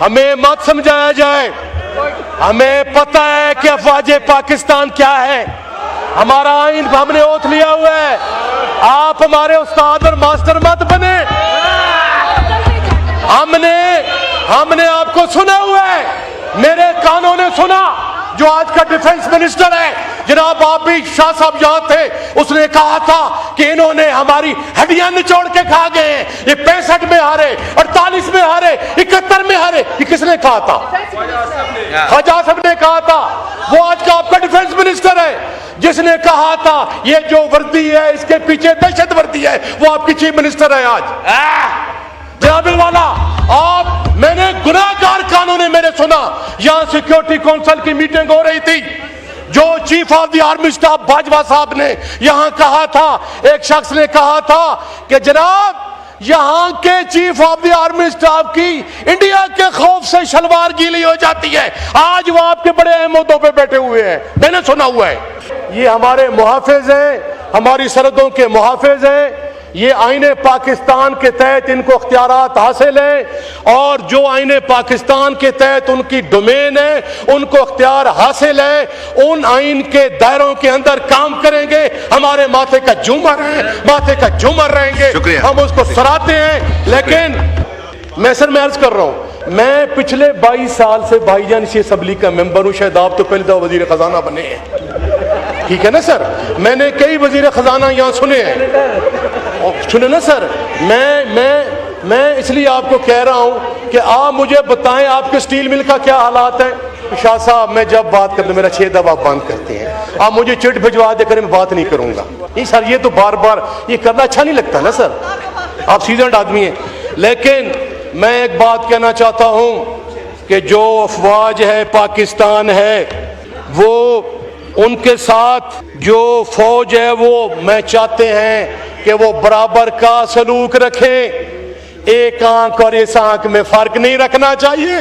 हमें मत समझाया जाए। हमें पता है कि अफवाज पाकिस्तान क्या है। हमारा आइन हमने ओथ लिया हुआ है। आप हमारे उस्ताद और मास्टर मत बने। हमने आपको सुना हुआ है, मेरे कानों ने सुना। जो आज का डिफेंस मिनिस्टर है जनाब, आप भी शाह साहब यहाँ थे, उसने कहा था कि इन्होंने हमारी हड्डियां निचोड़ के खा गए हैं। ये 65 में हारे, 48 में हारे, 71 में हारे। ये किसने कहा था? ख्वाजा साहब ने कहा था। वो आज का आपका डिफेंस मिनिस्टर है जिसने कहा था ये जो वर्दी है इसके पीछे दहशत वर्दी है। वो आपकी चीफ मिनिस्टर है आज। जनाबिल वाला, आप मैंने गुनाहगार कानों ने मेरे सुना। यहां सिक्योरिटी काउंसिल की मीटिंग हो रही थी। जो chief of the army staff Bajwa साहब ने यहां कहा था, एक शख्स ने कहा था कि जनाब यहां के chief of the army staff की इंडिया के खौफ से शलवार गीली हो जाती है। आज वो आपके बड़े अहम ओहदों पे बैठे हुए हैं, मैंने सुना हुआ है। ये हमारे मुहाफिज हैं, हमारी सरहदों के मुहाफिज हैं। ये आईने पाकिस्तान के तहत इनको अख्तियारात हासिल है और जो आईने पाकिस्तान के तहत उनकी डोमेन है, उनको अख्तियार हासिल है। उन आइन के दायरों के अंदर काम करेंगे। हमारे माथे का झूमर है, माथे का झूमर रहेंगे, हम उसको सराहते हैं। लेकिन मैं अर्ज कर रहा हूं, मैं पिछले 22 साल से भाईजान इसी असम्बली का मेंबर हूं। शायद आप तो पहले दफा वजीर खजाना बने हैं, ठीक है ना सर? मैंने कई वजीर खजाना यहां सुने हैं। सुने ना सर, मैं इसलिए आपको कह रहा हूं कि आप मुझे बताएं आपके स्टील मिल का क्या हालात है। शाह साहब, मैं जब बात करता मेरा 6 दफा बंद करते हैं। आप मुझे चिट भिजवा देकर मैं बात नहीं करूंगा। नहीं सर, ये तो बार बार ये करना अच्छा नहीं लगता ना सर, आप सीजनड आदमी हैं। लेकिन मैं एक बात कहना चाहता हूं कि जो अफवाज है पाकिस्तान है, वो उनके साथ जो फौज है वो मैं चाहते हैं कि वो बराबर का सलूक रखें। एक आंख और इस आंख में फर्क नहीं रखना चाहिए।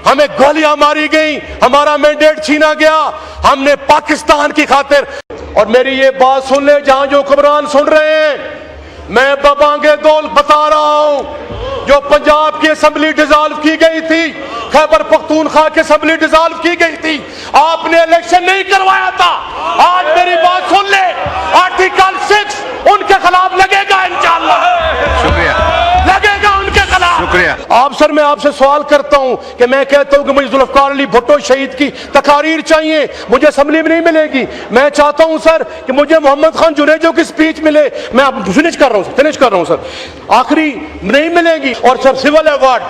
हमें गोलियां मारी गई, हमारा मैंडेट छीना गया, हमने पाकिस्तान की खातिर। और मेरी ये बात सुन ले, जहां जो हुक्मरान सुन रहे हैं, मैं बबांगे दौल बता रहा हूं। जो पंजाब की असेंबली डिसॉल्व की गई थी, खैबर पख्तूनख्वा की असेंबली डिसॉल्व की गई थी, आपने इलेक्शन नहीं करवाया था। आज मेरी बात सुन ले, आर्टिकल 6 उनके खिलाफ लगेगा इंशाअल्लाह। शुक्रिया, लगेगा उनके खिलाफ। शुक्रिया। आप सर, मैं आपसे सवाल करता हूं कि मैं कहता हूं कि मुझे जुल्फकार अली भुट्टो शहीद की तकारीर चाहिए, मुझे असेंबली में नहीं मिलेगी। मैं चाहता हूं सर कि मुझे मोहम्मद खान जुनेजो की स्पीच मिले। मैं आप फिनिश कर रहा हूं सर, आखिरी नहीं मिलेगी। और सर सिविल अवार्ड,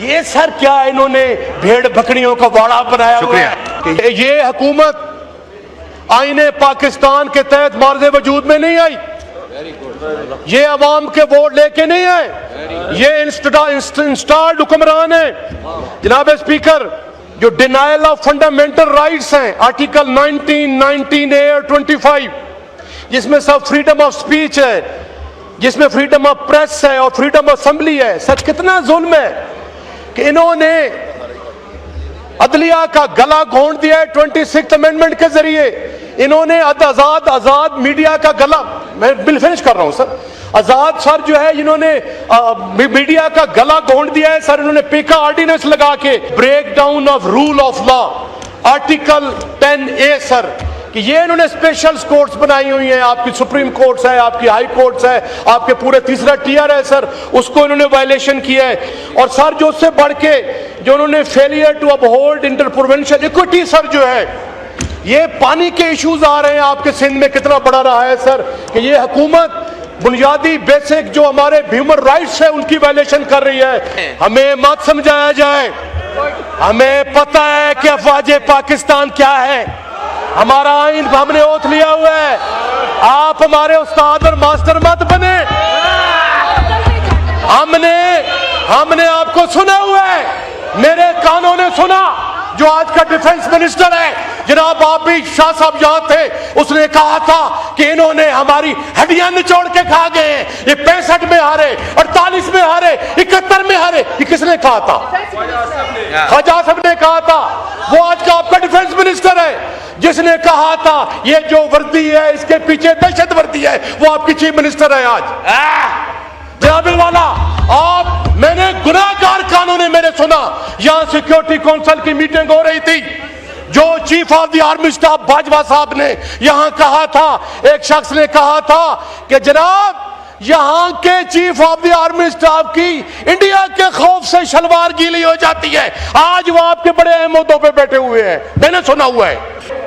ये सर क्या इन्होंने भेड़ बकरियों का वाड़ा बनाया हुआ है। ये हुकूमत आईने पाकिस्तान के तहत मार्ज़े वजूद में नहीं आई, ये अवाम के वोट लेके नहीं आए, ये इंस्टॉल्ड हुक्मरान है। जनाब स्पीकर, जो डिनायल ऑफ फंडामेंटल राइट्स हैं, आर्टिकल 19, 19A और 25, जिसमें सब फ्रीडम ऑफ स्पीच है, जिसमें फ्रीडम ऑफ प्रेस है और फ्रीडम ऑफ असेंबली है। सच कितना जुल्म है कि इन्होंने अदलिया का गला घोंट दिया है 26th अमेंडमेंट के जरिए। इन्होंने आजाद मीडिया का गला, मैं बिल फिनिश कर रहा हूं सर, आजाद सर जो है इन्होंने मीडिया का गला घोंट दिया है सर। इन्होंने पीका ऑर्डिनेंस लगा के break down of rule of law, article 10A sir, कि ये इन्होंने स्पेशल कोर्ट्स बनाई हुई हैं। आपकी सुप्रीम कोर्ट्स है, आपकी हाई कोर्ट्स है, आपके पूरे तीसरा टियर है सर, उसको इन्होंने वायलेशन किया है। और सर जो उससे बढ़ के जो उन्होंने failure to uphold inter provincial equity sir जो है, ये पानी के इश्यूज आ रहे हैं आपके सिंध में, कितना बड़ा रहा है सर कि ये हुकूमत बुनियादी बेसिक जो हमारे ह्यूमन राइट्स है उनकी वायलेशन कर रही है। हमें मत समझाया जाए। हमें पता है कि अफवाज पाकिस्तान क्या है। हमारा आइन हमने ओथ लिया हुआ है। आप हमारे उस्ताद और मास्टर मत बने। हमने आपको सुना हुआ है, मेरे कानों ने सुना। जो आज का डिफेंस मिनिस्टर है जनाब, आप भी शाह साहब यहाँ थे, उसने कहा था कि इन्होंने हमारी हड्डियां निचोड़ के खा गए हैं। ये 65 में हारे, 48 में हारे, 71 में हारे। ये किसने कहा था? ख्वाजा साहब ने कहा था। वो आज का आपका डिफेंस मिनिस्टर है जिसने कहा था ये जो वर्दी है इसके पीछे दहशत वर्दी है। वो आपकी चीफ मिनिस्टर है आज। जनाबिल वाला, आप, मैंने गुनाहगार कानून है, मैंने सुना यहां सिक्योरिटी काउंसिल की मीटिंग हो रही थी, जो chief of the army staff Bajwa साहब ने यहां कहा था, एक शख्स ने कहा था कि जनाब यहां के chief of the army staff की इंडिया के खौफ से शलवार गीली हो जाती है। आज वो आपके बड़े अहम ओहदों पे बैठे हुए हैं, मैंने सुना हुआ है।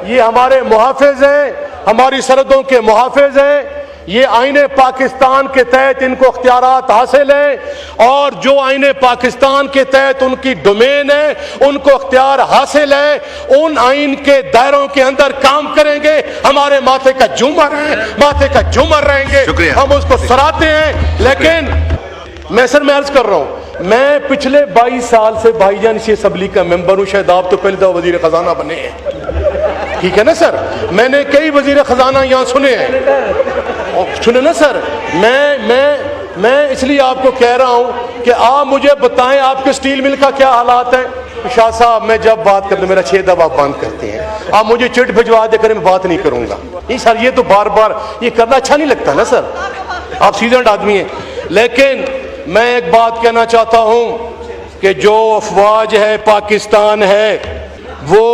ये हमारे मुहाफिज हैं, हमारी सरहदों के मुहाफिज हैं। ये आईने पाकिस्तान के तहत इनको अख्तियारात हासिल है और जो आईने पाकिस्तान के तहत उनकी डोमेन है, उनको अख्तियार हासिल है, उन आइन के दायरों के अंदर काम करेंगे। हमारे माथे का झूमर है, माथे का झूमर रहेंगे, हम उसको सराहते हैं। लेकिन मैं सर, मैं अर्ज कर रहा हूं, मैं पिछले 22 साल से भाईजान इसी असम्बली का मेंबर हूं। शायद आप तो पहले दफा वजीर खजाना बने हैं, ठीक है ना सर? मैंने कई वजीर खजाना यहां सुने हैं, सुने ना सर? मैं इसलिए आपको कह रहा हूं कि आप मुझे बताएं आपके स्टील मिल का क्या हालात है। शाह साहब, मैं जब बात करता हूं मेरा 6 दफा बंद करते हैं, आप मुझे चिट भिजवा देकर मैं बात नहीं करूंगा। नहीं सर, ये तो बार बार ये करना अच्छा नहीं लगता ना सर, आप सीजनड आदमी हैं। लेकिन मैं एक बात कहना चाहता हूं कि जो अफवाज है पाकिस्तान है, वो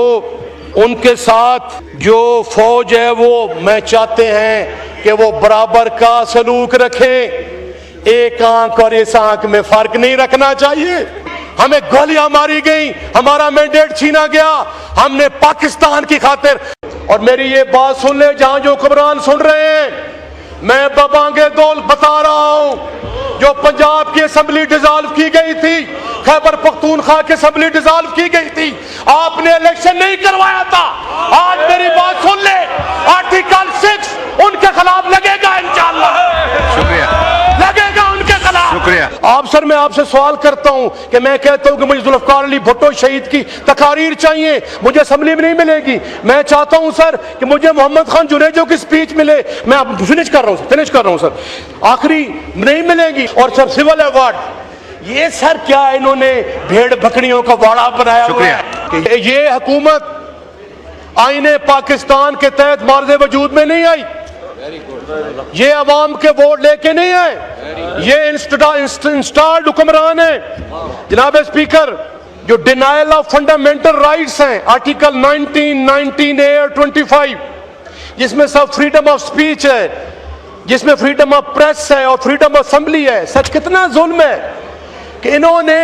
उनके साथ जो फौज है वो मैं चाहते हैं कि वो बराबर का सलूक रखें। एक आंख और इस आंख में फर्क नहीं रखना चाहिए। हमें गोलियां मारी गई, हमारा मैंडेट छीना गया, हमने पाकिस्तान की खातिर। और मेरी ये बात सुन ले, जहां जो हुक्मरान सुन रहे हैं, मैं बबांगे दौल बता रहा हूं, जो पंजाब की असेंबली डिसॉल्व की गई थी, खैबर पख्तूनख्वा की असेंबली डिसॉल्व की गई थी, आपने इलेक्शन नहीं करवाया था। आज मेरी बात सुन ले, आर्टिकल 6 उनके खिलाफ लगेगा इंशाअल्लाह, शुक्रिया, लगेगा उनके खिलाफ। शुक्रिया। आप सर, मैं आपसे सवाल करता हूं कि मैं कहता हूं कि मुझे जुल्फकार अली भुट्टो शहीद की तकारीर चाहिए, मुझे असेंबली में नहीं मिलेगी। मैं चाहता हूं सर कि मुझे मोहम्मद खान जुनेजो की स्पीच मिले। मैं आप फिनिश कर रहा हूं सर, आखिरी नहीं मिलेगी। और सर सिविल अवार्ड, ये सर क्या इन्होंने भेड़ बकरियों का वाड़ा बनाया हुआ है। ये हुकूमत आईने पाकिस्तान के तहत मार्ज़े वजूद में नहीं आई, ये अवाम के वोट लेके नहीं आए, ये इंस्टॉल्ड हुक्मरान है। जनाब स्पीकर, जो डिनायल ऑफ फंडामेंटल राइट्स हैं, आर्टिकल 19, 19A और 25, जिसमें सब फ्रीडम ऑफ स्पीच है, जिसमें फ्रीडम ऑफ प्रेस है और फ्रीडम ऑफ असेंबली है। सच कितना जुल्म है कि इन्होंने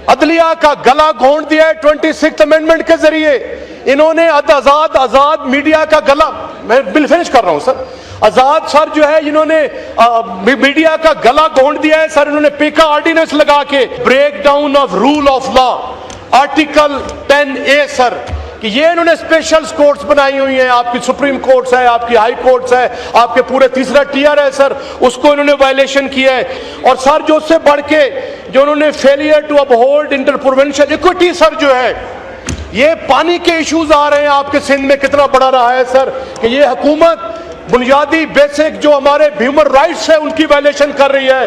अदलिया का गला घोंट दिया है 26th अमेंडमेंट के जरिए। इन्होंने आजाद मीडिया का गला, मैं बिल फिनिश कर रहा हूं सर, आजाद सर जो है, इन्होंने मीडिया का गला घोंट दिया है सर। इन्होंने पीका ऑर्डिनेंस लगा के break down of rule of law, article 10A sir, कि ये इन्होंने स्पेशल कोर्ट्स बनाई हुई हैं। आपकी सुप्रीम कोर्ट्स है, आपकी हाई कोर्ट्स है, आपके पूरे तीसरा टियर है सर, उसको इन्होंने वायलेशन किया है। और सर जो उससे बढ़ के जो उन्होंने failure to uphold interprovincial equity sir जो है, ये पानी के इश्यूज आ रहे हैं आपके सिंध में, कितना बड़ा रहा है सर कि ये हुकूमत बुनियादी बेसिक जो हमारे ह्यूमन राइट्स है उनकी वायलेशन कर रही है।